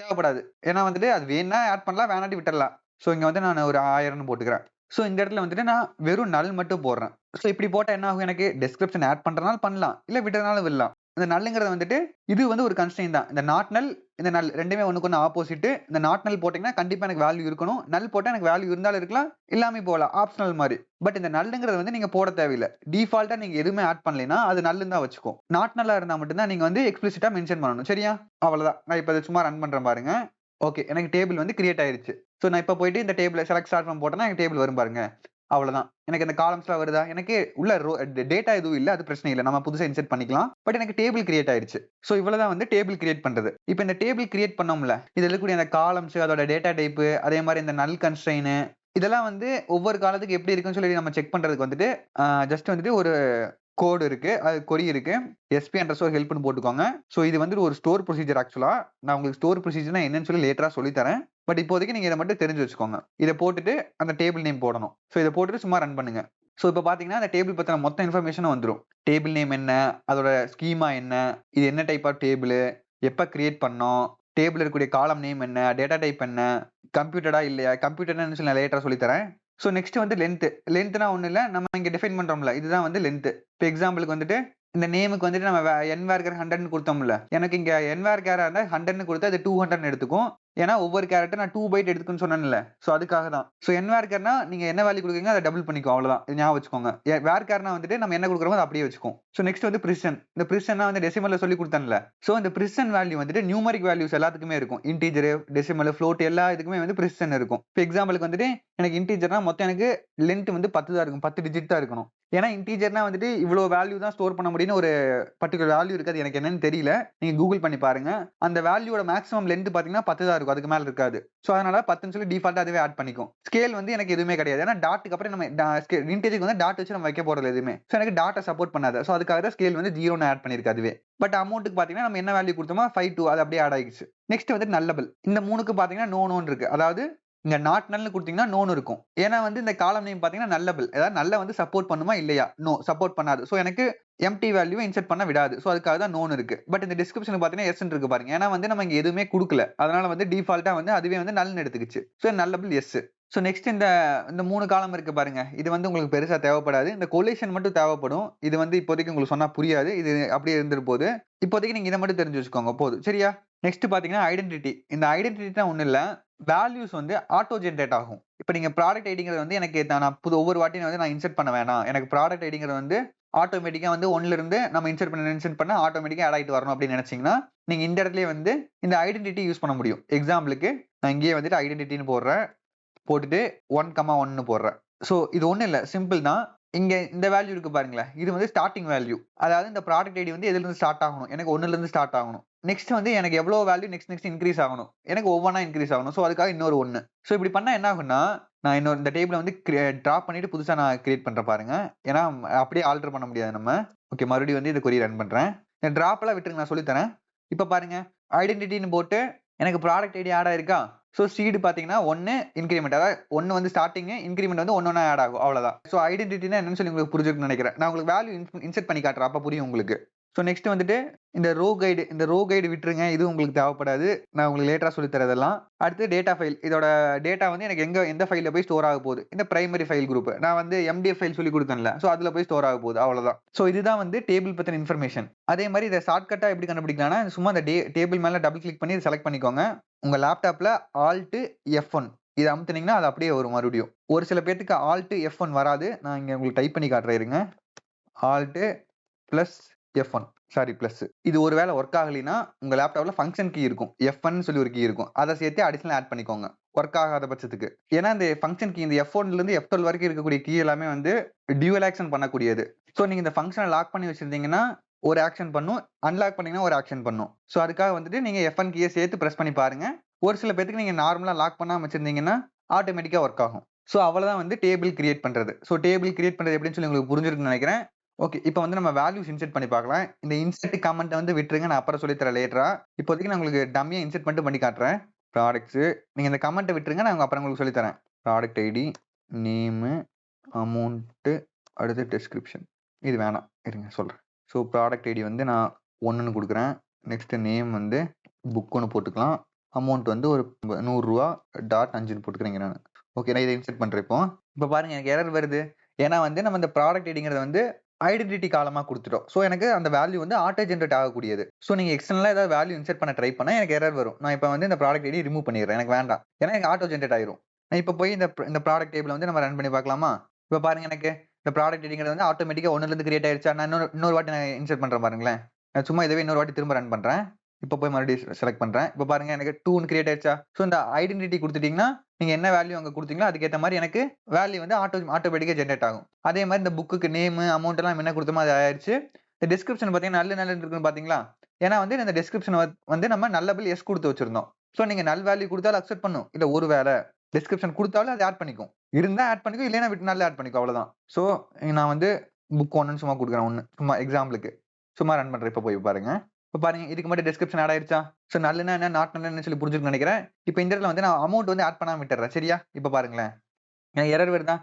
தேவைப்படாது. ஏன்னா வந்துட்டு அது வேணா ஆட் பண்ணலாம், வேணாட்டி விட்டுறலாம். ஸோ இங்க வந்து நான் ஒரு 1000ன்னு போட்டுக்கிறேன். ஸோ இந்த இடத்துல வந்துட்டு நான் வெறும் நல் மட்டும் போடுறேன். ஸோ இப்படி போட்டா என்ன ஆகும், எனக்கு டிஸ்கிரிப்ஷன் ஆட் பண்றதுனால பண்ணலாம், இல்ல விடுறதுனால விடலாம். இந்த நல்லுங்கிறது வந்துட்டு இது வந்து ஒரு கன்ஸ்ட்ரெயின் தான். இந்த நாட் நல், இந்த நல் ரெண்டுமே ஒண்ணுக்கு ஒண்ணு ஆப்போசிட். இந்த நாட் நல் போட்டீங்கன்னா கண்டிப்பா எனக்கு வேல்யூ இருக்கணும். நல் போட்டா எனக்கு வேல்யூ இருந்தாலும் இருக்கலாம், இல்லாம போகலாம், ஆப்ஷனல் மாதிரி. பட் இந்த நல்லுங்கிறது வந்து நீங்க போட தேவையில்லை. டிஃபால்ட்டா நீங்க எதுவுமே ஆட் பண்ணலைன்னா அது நல்லுன்னு தான் வச்சுக்கும். நாட் நல்லா இருந்தா மட்டும்தான் நீங்க வந்து எக்ஸ்பிளிசிட்டா மென்ஷன் பண்ணணும். சரியா? அவ்வளவுதான். நான் இப்ப சும்மா ரன் பண்றேன் பாருங்க. ஓகே, எனக்கு டேபிள் வந்து கிரியேட் ஆயிருச்சு. ஸோ நான் இப்ப போயிட்டு இந்த டேபிள் செலக்ட் ஸ்டார்ட் ஃப்ரம் போட்டேன்னா எனக்கு டேபிள் வரும் பாருங்க. அவ்வளவுதான். எனக்கு இந்த காலம்ஸ்லாம் வருதா? எனக்கு உள்ள டேட்டா எதுவும் இல்ல, அது பிரச்சனை இல்ல. நம்ம புதுசா இன்சர்ட் பண்ணிக்கலாம். பட் எனக்கு டேபிள் கிரியேட் ஆயிருச்சு. சோ இவ்வளவுதான் வந்து டேபிள் கிரியேட் பண்றது. இப்போ இந்த டேபிள் கிரியேட் பண்ணோம்ல, இதுல இருக்கக்கூடிய அந்த காலம்ஸ், அதோட டேட்டா டைப், அதே மாதிரி இந்த நல் கன்ஸ்ட்ரெயின், இதெல்லாம் வந்து ஒவ்வொரு காலத்துக்கு எப்படி இருக்குன்னு சொல்லி நம்ம செக் பண்றதுக்கு வந்துட்டு ஜஸ்ட் வந்துட்டு ஒரு கோட் இருக்கு, அது கொரி இருக்கு, sp_help ஹெல்ப்னு போட்டுக்கோங்க. சோ இது வந்து ஒரு ஸ்டோர் ப்ரொசீஜர். ஆக்சுவலா நான் உங்களுக்கு ஸ்டோர் ப்ரொசீஜர்னா என்னன்னு சொல்லி லேட்டரா சொல்லி தரேன். பட் இப்போதைக்கு நீங்க இதை மட்டும் தெரிஞ்சு வச்சுக்கோங்க. இதை போட்டுட்டு அந்த டேபிள் நேம் போடணும். ஸோ இதை போட்டுட்டு சும்மா ரன் பண்ணுங்க. ஸோ இப்போ பாத்தீங்கன்னா அந்த டேபிள் பத்தின மொத்த இன்ஃபர்மேஷனும் வந்துடும். டேபிள் நேம் என்ன, அதோட ஸ்கீமா என்ன, இது என்ன டைப் ஆஃப் டேபிள், எப்ப கிரியேட் பண்ணோம், டேபிள் இருக்கக்கூடிய காலம் நேம் என்ன, டேட்டா டைப் என்ன, கம்ப்யூட்டடா இல்லையா, கம்ப்யூட்டர்னு சொல்லி நான் லேட்டரா சொல்லி தரேன். ஸோ நெக்ஸ்ட் வந்து லென்த்னா ஒன்றும் இல்லை, நம்ம இங்கே டிஃபைன் பண்றோம்ல, இதுதான் வந்து லென்த். இப்போ எக்ஸாம்பிளுக்கு வந்துட்டு இந்த நேமுக்கு வந்துட்டு நம்ம nvarchar 100ன்னு கொடுத்தோம்ல, எனக்கு இங்க nvarchar 100ன்னு கொடுத்தா அது 200ன்னு எடுத்துக்கும். ஏன்னா ஒவ்வொரு கேரக்டர் நான் 2 பைட் எடுத்துக்குன்னு சொன்னேன்ல. ஸோ அதுக்காக தான். ஸோ என்வார்கர்னா நீங்க என்ன வேல்யூ குடுக்குறீங்களோ அத டபுள் பண்ணிக்கும் அவ்வளவுதான். இது ஞாபகம் வச்சுக்கோங்க. வேர்கார்னா வந்துட்டு நம்ம என்ன குடுக்குறோமோ அத அப்படியே வச்சுக்கும். ஸோ நெக்ஸ்ட் வந்து பிரிசிஷன். இந்த பிரிசிஷன்னா வந்து டெசிமல்ல சொல்லிக் குடுத்தேன்ல. ஸோ இந்த பிரிசிஷன் வேல்யூ வந்துட்டு நியூமரிக் வேல்யூஸ் எல்லாத்துக்குமே இருக்கும். இன்டிஜர், டெசிமல், ஃப்ளோட் எல்லா இதுக்குமே வந்து பிரிசிஷன் இருக்கும். இப்போ எக்ஸாம்பிளுக்கு வந்துட்டு எனக்கு இன்டிஜர்னா மொத்தம் எனக்கு லென்த் வந்து 10 தான் இருக்கும். 10 டிஜிட் தான் இருக்கணும். ஏன்னா இன்டிஜர்னா வந்துட்டு இவ்வளோ வேல்யூ தான் ஸ்டோர் பண்ண முடியும்னு ஒரு பர்டிகுலர் வேல்யூ இருக்காது. எனக்கு என்னன்னு தெரியல. நீங்க கூகுள் பண்ணி பாருங்க. அந்த வேல்யூவோட மேக்ஸிமம் லென்த் பாத்தீங்கன்னா 10 தான் இருக்கும். அதுக்கு மேல இருக்காது. ஸோ அதனால 10ன்னு சொல்லி டிஃபால்ட்டா அதுவே ஆட் பண்ணிக்கும். ஸ்கேல் வந்து எனக்கு எதுவுமே கிடையாது. ஏன்னா டாட்டுக்கு அப்புறம் நம்ம இன்டிஜருக்கு வந்து டாட் வச்சு நம்ம வைக்க போறது எதுவுமே. ஸோ எனக்கு டாட்டை சப்போர்ட் பண்ணாது. ஸோ அதுக்காக தான் ஸ்கேல் வந்து 0ன்னு ஆட் பண்ணிருக்கு அதுவே. பட் அமௌண்ட்டுக்கு பாத்தீங்கன்னா நம்ம என்ன வேல்யூ கொடுத்தோமோ 5 2 அது அப்படியே ஆட் ஆயிடுச்சு. நெக்ஸ்ட் வந்து நல்லபிள். இந்த 3க்கு பாத்தீங்கன்னா நோன்னு இருக்கு. அதாவது இங்க நாட் நல்னு கொடுத்தீங்கன்னா நோன்னு இருக்கும். ஏன்னா வந்து இந்த காலம் நேம் பாத்தீங்கன்னா நல்லபிள். அதாவது நல்ல வந்து சப்போர்ட் பண்ணுமா இல்லையா? நோ சப்போர்ட் பண்ணாது. ஸோ எனக்கு எம்டி வேல்யூ இன்சர்ட் பண்ண விடாது. ஸோ அதுக்காக தான் நோன் இருக்கு. பட் இந்த டிஸ்கிரிப்ஷன் பாத்தீங்கன்னா எஸ் இருக்கு பாருங்க. ஏன்னா வந்து நம்ம இங்க எதுவுமே கொடுக்கல. அதனால வந்து டிஃபால்ட்டா வந்து அதுவே வந்து நல்னு எடுத்துக்கிச்சு. So nullable yes. So next இந்த 3 காலம் இருக்கு பாருங்க. இது வந்து உங்களுக்கு பெருசா தேவைப்படாது. இந்த கொலேஷன் மட்டும் தேவைப்படும். இது வந்து இப்போதைக்கு உங்களுக்கு சொன்னா புரியாது. இது அப்படியே இருந்துட்டு போகுது. இப்போதைக்கு நீங்க இதை மட்டும் தெரிஞ்சு வச்சுக்கோங்க போதும். சரியா? நெக்ஸ்ட் பாத்தீங்கன்னா ஐடென்டிட்டி. இந்த ஐடென்டிட்டி ஒண்ணு இல்ல. வேல்யூஸ் வந்து ஆட்டோ ஜெனரேட் ஆகும். இப்போ நீங்க ப்ராடக்ட் ஐடிங்கிறது வந்து எனக்கு நான் ஒவ்வொரு வாட்டியும் வந்து நான் இன்சர்ட் பண்ண வேணாம். எனக்கு ப்ராடக்ட் ஐடிங்கிறது வந்து ஆட்டோமேட்டிக்கா வந்து 1ல இருந்து நம்ம இன்சர்ட் பண்ண ஆட்டோமேட்டிக்கா ஆட் ஆயிட்டு வரணும் அப்படின்னு நினைச்சீங்கன்னா நீங்க இந்த இடத்துலயே வந்து இந்த ஐடென்டிட்டி யூஸ் பண்ண முடியும். எக்ஸாம்பிளுக்கு நான் இங்கேயே வந்துட்டு ஐடென்டிட்டின்னு போடுறேன். போட்டுட்டு 1,1ன்னு போடுறேன். ஸோ இது ஒண்ணும் இல்ல. சிம்பிள் தான். இங்க இந்த வேல்யூ இருக்கு பாருங்களேன். இது வந்து ஸ்டார்டிங் வேல்யூ. அதாவது இந்த ப்ராடக்ட் ஐடி வந்து எதுல இருந்து ஸ்டார்ட் ஆகணும்? எனக்கு 1ல இருந்து ஸ்டார்ட் ஆகணும். நெக்ஸ்ட் வந்து எனக்கு எவ்வளவு வேல்யூ நெக்ஸ்ட் இன்கிரீஸ் ஆகணும். எனக்கு ஒவ்வொன்னா இன்கிரீஸ் ஆகணும். ஸோ அதுக்காக இன்னொரு 1. ஸோ இப்படி பண்ணா என்ன ஆகும்னா நான் இன்னொரு இந்த டேபிள வந்து டிராப் பண்ணிட்டு புதுசா நான் கிரியேட் பண்றேன் பாருங்க. ஏன்னா அப்படியே ஆல்டர் பண்ண முடியாது நம்ம. ஓகே மறுபடியும் வந்து இந்த கொரி ரன் பண்றேன். இந்த டிராப்லாம் விட்டுருங்க நான் சொல்லி தரேன். இப்ப பாருங்க ஐடென்டிட்டின்னு போட்டு எனக்கு ப்ராடக்ட் ஐடி ஆட் ஆயிருக்கா? ஸோ சீடு பாத்தீங்கன்னா 1 இன்கிரிமெண்ட். அதாவது 1 வந்து ஸ்டார்டிங், இன்கிரிமெண்ட் வந்து ஒன்னொன்னா ஆட் ஆகும். அவ்வளவுதான். ஸோ ஐடென்டிட்டினா என்னன்னு சொல்லி உங்களுக்கு புரிஞ்சிருக்குன்னு நினைக்கிறேன். நான் உங்களுக்கு வேல்யூ இன்சர்ட் பண்ணி காட்டுறேன். அப்ப புரியும் உங்களுக்கு. ஸோ நெக்ஸ்ட் வந்துட்டு இந்த ரோ கைடு விட்டுருங்க. இது உங்களுக்கு தேவைப்படாது. நான் உங்களுக்கு லேட்டரா சொல்லி தரதெல்லாம். அடுத்து டேட்டா ஃபைல். இதோட டேட்டா வந்து எனக்கு எந்த ஃபைல்ல போய் ஸ்டோர் ஆக போகுது? இந்த பிரைமரி ஃபைல் குரூப். நான் வந்து எம்டிஎஃப் ஃபைல் சொல்லி கொடுத்தேன்ல. ஸோ அதுல போய் ஸ்டோர் ஆக போகுது. அவ்வளவுதான். ஸோ இதுதான் வந்து டேபிள் பத்தின இன்ஃபர்மேஷன். அதே மாதிரி இதை ஷார்ட்கட்டா எப்படி கண்டுபிடிக்கலாம்னா சும்மா அந்த டேபிள் மேல டபுள் கிளிக் பண்ணி செலக்ட் பண்ணிக்கோங்க. உங்க லேப்டாப்ல Alt F1 இத அமுத்துனீங்கன்னா அது அப்படியே வரும் மறுபடியும். ஒரு சில பேத்துக்கு Alt F1 வராது. நான் இங்க உங்களுக்கு டைப் பண்ணி காட்டுறேன் இருங்க. Alt plus F1 sorry plus. இது ஒருவேளை ஒர்க் ஆகலைன்னா உங்க லேப்டாப்ல ஃபங்க்ஷன் கீ இருக்கும். F1 சொல்லி ஒரு கீ இருக்கும். அதை சேர்த்து அடிஷனல் ஆட் பண்ணிக்கோங்க. ஒர்க் ஆகாத பட்சத்துக்கு. ஏன்னா இந்த ஃபங்க்ஷன் கீ இந்த F1ல இருந்து F12 வரைக்கும் இருக்கக்கூடிய கீ எல்லாமே வந்து டியூவல் ஆக்ஷன் பண்ணக்கூடியது. ஸோ நீங்க இந்த ஃபங்க்ஷனை லாக் பண்ணி வச்சிருந்தீங்கன்னா ஒரு ஆக்ஷன் பண்ணும். அன்லாக் பண்ணீங்கன்னா ஒரு ஆக்ஷன் பண்ணும். ஸோ அதுக்காக வந்துட்டு நீங்க F1 கீயை சேர்த்து பிரஸ் பண்ணி பாருங்க. ஒரு சில பேத்துக்கு நீங்க நார்மலா லாக் பண்ணாம வச்சிருந்தீங்கன்னா ஆட்டோமேட்டிக்கா ஒர்க் ஆகும். ஸோ அவ்வளவுதான் வந்து டேபிள் கிரியேட் பண்றது. ஸோ டேபிள் கிரியேட் பண்றது எப்படின்னு சொல்லி உங்களுக்கு புரிஞ்சிருக்குன்னு நினைக்கிறேன். ஓகே இப்போ வந்து நம்ம வேல்யூஸ் இன்சர்ட் பண்ணி பார்க்கலாம். இந்த இன்சர்ட் கமெண்ட் வந்து விட்டுருங்க. நான் அப்புறம் சொல்லி தரேன் லேட்டரா. இப்போதைக்கு நான் உங்களுக்கு டம்மியா இன்சர்ட் மட்டும் பண்ணி காட்டுறேன். ப்ராடக்ட்ஸ் நீங்க இந்த கமெண்ட்டை விட்டுருங்க. நான் அப்புறம் உங்களுக்கு சொல்லி தரேன். ப்ராடக்ட் ஐடி, நேம், அமௌண்ட், அடுத்து டிஸ்கிரிப்ஷன். இது வேணாம் இருங்க சொல்றேன். ஸோ ப்ராடக்ட் ஐடி வந்து நான் 1ன்னு கொடுக்குறேன். நெக்ஸ்ட் நேம் வந்து புக்குன்னு போட்டுக்கலாம். அமௌண்ட் வந்து ஒரு ₹100.5ன்னு போட்டுக்கிறேங்க நான். ஓகே நான் இதை இன்சர்ட் பண்றேன். இப்போ பாருங்க எனக்கு எரர் வருது. ஏன்னா வந்து நம்ம இந்த ப்ராடக்ட் ஐடிங்கிறது வந்து ஐடென்டிட்டி காலமா கொடுத்துட்டோம். ஸோ எனக்கு அந்த வேல்யூ வந்து ஆட்டோ ஜென்ரேட் ஆகக்கூடியது. ஸோ நீங்க எக்ஸ்டர்னலா ஏதாவது வேல்யூ இன்சர்ட் பண்ண ட்ரை பண்ணா எனக்கு எரர் வரும். நான் இப்போ வந்து இந்த ப்ராடக்ட் ஐடி ரிமூவ் பண்ணிடுறேன். எனக்கு வேண்டாம். ஏன்னா எனக்கு ஆட்டோ ஜென்ரேட் ஆயிரும். நான் இப்போ போய் இந்த ப்ராடக்ட் டேபிள் வந்து நம்ம ரன் பண்ணி பார்க்கலாமா? இப்போ பாருங்க எனக்கு இந்த ப்ராடக்ட் ஐடிங்கிறது வந்து ஆட்டோமேட்டிக்கா 1ல இருந்து கிரியேட் ஆயிருச்சா? நான் இன்னொரு வாட்டி நான் இன்சர்ட் பண்றேன் பாருங்களேன். நான் சும்மா இதவே இன்னொரு வாட்டி திரும்ப ரன் பண்றேன். இப்போ போய் மறுபடியும் செலக்ட் பண்றேன். இப்போ பாருங்க எனக்கு 2ன்னு கிரியேட் ஆயிருச்சா? ஸோ இந்த ஐடென்டிட்டி கொடுத்துட்டீங்கன்னா நீங்க என்ன வேல்யூ அங்க கொடுத்தீங்களோ அதுக்கேற்ற மாதிரி எனக்கு வேல்யூ வந்து ஆட்டோமேட்டிக்கா ஜென்ரேட் ஆகும். அதே மாதிரி இந்த புக்குக்கு நேம், அமௌண்ட் எல்லாம் என்ன கொடுத்தோமோ அது ஆயிடுச்சு. இந்த டிஸ்கிரிப்ஷன் பாத்தீங்கன்னா நல்ல இருக்குன்னு பாத்தீங்களா? ஏன்னா வந்து இந்த டிஸ்கிரிப்ஷன் வந்து நம்ம நல்லபிள் எஸ் கொடுத்து வச்சிருந்தோம். ஸோ நீங்க நல் வேல்யூ கொடுத்தாலும் அக்செப்ட் பண்ணும். இல்ல ஒரு வேலை டிஸ்கிரிப்ஷன் கொடுத்தாலும் அது ஆட் பண்ணிக்கும். இருந்தா ஆட் பண்ணிக்கும், இல்லைன்னா விட்டு நல்ல ஆட் பண்ணிக்கும். அவ்வளவுதான். ஸோ நான் வந்து புக் 1ன்னு சும்மா கொடுக்குறேன். 1 சும்மா எக்ஸாம்பிளுக்கு சும்மா ரன் பண்றேன். இப்போ போய் பாருங்க. இப்போ பாருங்க இதுக்கு மட்டும் டிஸ்கிரிப்ஷன் ஆட் ஆயிருச்சா? ஸோ நல்லனா என்ன நாட் நல்லன்னு சொல்லி புரிஞ்சுக்கணும்னு நினைக்கிறேன். இப்போ இந்த இடத்துல வந்து நான் அமௌண்ட் வந்து ஆட் பண்ணாம விட்டுறேன். சரியா? இப்போ பாருங்களேன். எனக்கு எரர் வருதா?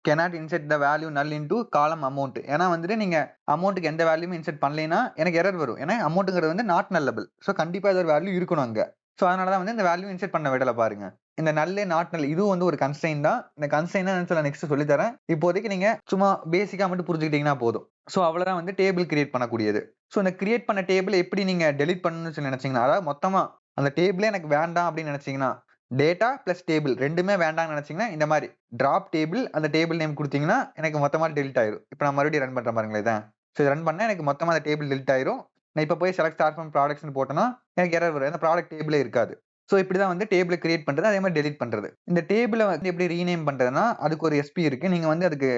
cannot insert the value null into column amount. ஏன்னா வந்துட்டு நீங்க அமௌண்ட்டுக்கு எந்த வேல்யூமே இன்சர்ட் பண்ணலைன்னா எனக்கு எரர் வரும். ஏன்னா அமௌண்ட்ங்கிறது வந்து நாட் நல்லபிள். ஸோ கண்டிப்பா ஏதோ ஒரு வேல்யூ இருக்கணும் அங்க. ஸோ அதனால தான் வந்து இந்த வேல்யூ இன்சர்ட் பண்ண விடல பாருங்க. இந்த நல்லே நாட் நல் இதுவும் வந்து ஒரு கன்ஸ்ட்ரெயின் தான். இந்த கன்ஸ்ட்ரெயின் என்னன்னு நெக்ஸ்ட் சொல்லி தரேன். இப்போதைக்கு நீங்க சும்மா பேசிக்கா மட்டும் புரிஞ்சுக்கிட்டீங்கன்னா போதும். ஸோ அவ்வளவுதான் வந்து டேபிள் கிரியேட் பண்ணக்கூடியது. ஸோ இந்த கிரியேட் பண்ண டேபிள் எப்படி நீங்க டெலிட் பண்ணணும்னு சொல்லி நினைச்சீங்கன்னா, அதாவது மொத்தமா அந்த டேபிளே எனக்கு வேண்டாம் அப்படின்னு நினைச்சீங்கன்னா, டேட்டா பிளஸ் டேபிள் 2மே வேண்டாம்னு நினைச்சீங்கன்னா, இந்த மாரி டிராப் டேபிள் அந்த டேபிள் நேம் குடுத்தீங்கன்னா, எனக்கு மொத்தமா டெலீட் ஆயிரும். இப்ப நான் மறுபடியும் ரன் பண்றேன் பாருங்களேன் இத. சோ இத ரன் பண்ணா எனக்கு மொத்தமா அந்த டேபிள் டெலீட் ஆயிரும். நான் இப்ப போய் செலக்ட் ஸ்டார் ஃப்ரம் ப்ராடக்ட்ஸ்ன்னு போட்டேன்னா, எனக்கு எரர் வரும். ஏன்னா ப்ராடக்ட் டேபிளே இருக்காது. சோ இப்படிதான் வந்து டேபிள கிரியேட் பண்றது. அதே மாரி டெலீட் பண்றது. இந்த டேபிள வந்து எப்படி ரீநேம் பண்றதுன்னா, அதுக்கு ஒரு எஸ்பி இருக்கு. நீங்க வந்து அதுக்கு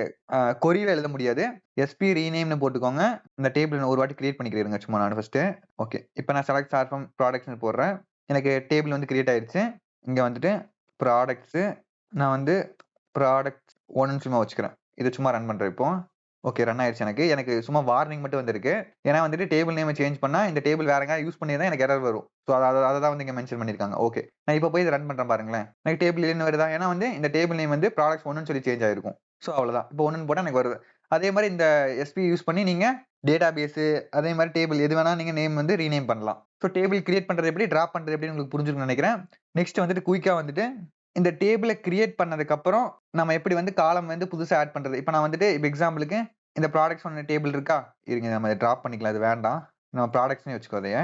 கொரியில எழுத முடியாது. எஸ்பி ரீநேம்னு போட்டுக்கோங்க. இந்த டேபிள் ஒரு வாட்டி கிரியேட் பண்ணிக்கிறேங்க சும்மா நான் ஃபர்ஸ்ட்டு. ஓகே. இப்ப நான் செலக்ட் ஸ்டார் ஃப்ரம் ப்ராடக்ட்ஸ்ன்னு போடுறேன். எனக்கு டேபிள் வந்து கிரியேட் ஆயிருச்சு. இங்க வந்துட்டு ப்ராடக்ட்ஸ் நான் வந்து ப்ராடக்ட்ஸ் 1ன்னு சும்மா வச்சுக்கிறேன். இத சும்மா ரன் பண்றேன் இப்போ. ஓகே ரன் ஆயிருச்சு எனக்கு. எனக்கு சும்மா வார்னிங் மட்டும் வந்திருக்கு. ஏன்னா வந்துட்டு டேபிள் நேம சேஞ்ச் பண்ணா இந்த டேபிள் வேற எங்கேயாவது யூஸ் பண்ணியிருந்தா எனக்கு எரர் வரும். சோ அத தான் வந்து இங்க மென்ஷன் பண்ணியிருக்காங்க. ஓகே. நான் இப்ப போய் இத ரன் பண்றேன் பாருங்களேன். எனக்கு டேபிள் இல்லன்னு வருதா? ஏன்னா வந்து இந்த டேபிள் நேம் வந்து ப்ராடக்ட்ஸ் 1ன்னு சொல்லி சேஞ்ச் ஆயிருக்கும். சோ அவ்வளவுதான். இப்போ 1ன்னு போட்டா எனக்கு வருது. அதே மாரி இந்த எஸ்பி யூஸ் பண்ணி நீங்க டேட்டாபேஸ் அதே மாரி டேபிள் எது வேணா நீங்க நேம் வந்து ரீநேம் பண்ணலாம். சோ டேபிள் கிரியேட் பண்றது எப்படி, டிராப் பண்றது எப்படின்னு உங்களுக்கு புரிஞ்சிருக்கும்னு நினைக்கிறேன். நெக்ஸ்ட் வந்துட்டு குயிக்கா வந்துட்டு இந்த டேபிள கிரியேட் பண்ணதுக்கு அப்புறம் நம்ம எப்படி வந்து காலம் வந்து புதுசா ஆட் பண்றது. இப்ப நான் வந்துட்டு இப்ப எக்ஸாம்பிளுக்கு இந்த ப்ராடக்ட்ஸ் ஒண்ணு டேபிள் இருக்கா? இருங்க நம்ம இத டிராப் பண்ணிக்கலாம். அது வேண்டாம். நம்ம ப்ராடக்ட்ஸ்னே வச்சுக்கோ அதைய.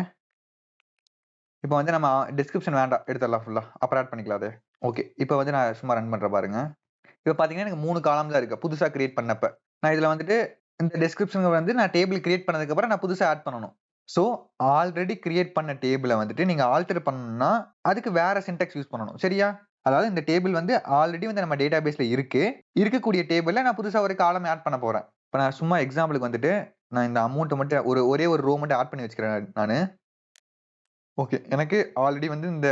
இப்ப வந்து நம்ம டிஸ்கிரிப்ஷன் வேண்டாம். எடுத்துடலாம் ஃபுல்லா. அப்புறம் ஆட் பண்ணிக்கலாம் அத. ஓகே. இப்ப வந்து நான் சும்மா ரன் பண்றேன் பாருங்க. இப்ப பார்த்தீங்கன்னா, எனக்கு 3 காலம் தான் இருக்கு. புதுசா கிரியேட் பண்ணப்ப. நான் இதுல வந்துட்டு இந்த டிஸ்கிரிப்ஷன் வந்து நான் டேபிள் கிரியேட் பண்ணதுக்கு அப்புறம் நான் புதுசா ஆட் பண்ணணும். சோ, ஆல்ரெடி கிரியேட் பண்ண டேபிள வந்துட்டு நீங்க ஆல்டர் பண்ணணும்னா, அதுக்கு வேற சின்டாக்ஸ் யூஸ் பண்ணணும். சரியா? அதாவது இந்த டேபிள் வந்து ஆல்ரெடி வந்து நம்ம டேட்டாபேஸ்ல இருக்கு. இருக்கக்கூடிய டேபிள்ல நான் புதுசா ஒரு காலம் ஆட் பண்ண போறேன். இப்ப நான் சும்மா எக்ஸாம்பிளுக்கு வந்துட்டு, நான் இந்த அமௌண்ட்ட மட்டும் ஒரே ஒரு ரோ மட்டும் ஆட் பண்ணி வச்சுக்கிறேன் நானு. ஓகே. எனக்கு ஆல்ரெடி வந்து இந்த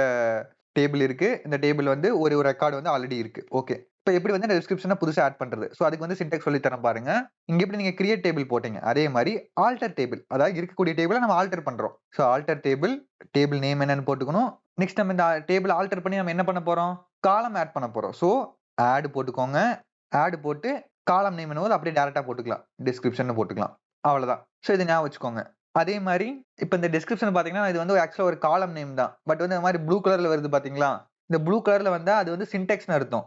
டேபிள் இருக்கு. இந்த டேபிள் வந்து ஒரு ரெக்கார்ட் வந்து ஆல்ரெடி இருக்கு. ஓகே. இப்ப எப்படி வந்து இந்த டிஸ்கிரிப்ஷன புதுசா ஆட் பண்றது? சோ அதுக்கு வந்து சின்டாக்ஸ் சொல்லி தரேன் பாருங்க. இங்க எப்படி நீங்க கிரியேட் டேபிள் போட்டீங்க. அதே மாரி ஆல்டர் டேபிள். அதாவது இருக்கக்கூடிய டேபிள நம்ம ஆல்டர் பண்றோம். So alter table, table name என்னன்னு போட்டுக்கணும். நெக்ஸ்ட் நம்ம இந்த டேபிள் ஆல்டர் பண்ணி நம்ம என்ன பண்ண போறோம்? காலம் ஆட் பண்ண போறோம். சோ ஆட் போட்டுக்கோங்க. ஆட் போட்டு காலம் நேம் என்னவோ அப்படியே டைரக்ட்டா போட்டுக்கலாம். டிஸ்கிரிப்ஷன்னு போட்டுக்கலாம். அவ்வளவுதான். சோ இத ஞாபகம் வச்சுக்கோங்க. அதே மாரி இப்ப இந்த டிஸ்கிரிப்ஷன் பார்த்தீங்கன்னா, இது வந்து ஆக்சுவலா ஒரு காலம் நேம் தான். பட் வந்து இந்த மாரி ப்ளூ கலர்ல வருது பார்த்தீங்களா? இந்த ப்ளூ கலர்ல வந்தா அது வந்து சின்டாக்ஸ்ன்னு அர்த்தம்.